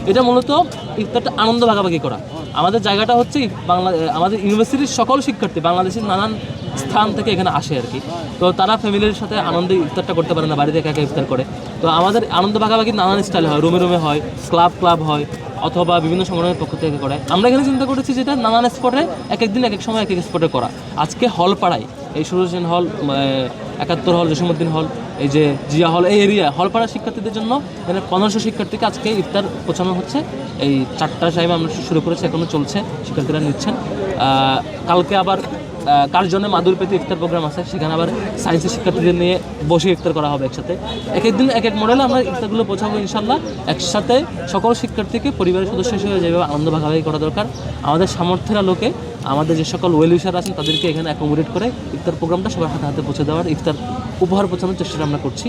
এটা মূলত ইফতারটা আনন্দ ভাগাভাগি করা। আমাদের জায়গাটা হচ্ছে আমাদের ইউনিভার্সিটির সকল শিক্ষার্থী বাংলাদেশের নানান স্থান থেকে এখানে আসে আর কি। তো তারা ফ্যামিলির সাথে আনন্দে ইফতারটা করতে পারে না, বাড়িতে একা একা ইফতার করে। তো আমাদের আনন্দ ভাগাভাগি নানান স্টাইলে হয়, রুমে রুমে হয়, ক্লাব হয়, অথবা বিভিন্ন সংগঠনের পক্ষ থেকে করায়। আমরা এখানে চিন্তা করেছি যেটা নানান স্পটে এক এক দিন এক এক সময় এক এক স্পটে করা। আজকে হল পাড়ায় এই সুরজেন হল, 71 হল, জসীমউদ্দিন হল, এই যে জিয়া হল, এই এরিয়া হলপাড়া শিক্ষার্থীদের জন্য এখানে 1500 শিক্ষার্থীকে আজকে ইফতার পৌঁছানো হচ্ছে। এই 4টার টাইমে আমরা শুরু করেছি, এখনও চলছে, শিক্ষার্থীরা নিচ্ছেন। কালকে আবার কার্জনে মাদুরপেতে ইফতার প্রোগ্রাম আছে, সেখানে আবার সায়েন্সের শিক্ষার্থীদের নিয়ে বসে ইফতার করা হবে একসাথে। এক এক দিন এক এক মডেলে আমরা ইফতারগুলো পৌঁছাবো ইনশাল্লাহ। একসাথে সকল শিক্ষার্থীকে পরিবারের সদস্য হিসেবে যেভাবে আনন্দ ভাগাভাগি করা দরকার, আমাদের সামর্থ্যের আলোকে আমাদের যে সকল ওয়েল উইশার আছেন তাদেরকে এখানে অ্যাকোমোডেট করে ইফতার প্রোগ্রামটা সবার হাতে হাতে পৌঁছে দেওয়ার, ইফতার উপহার পৌঁছানোর চেষ্টা আমরা করছি।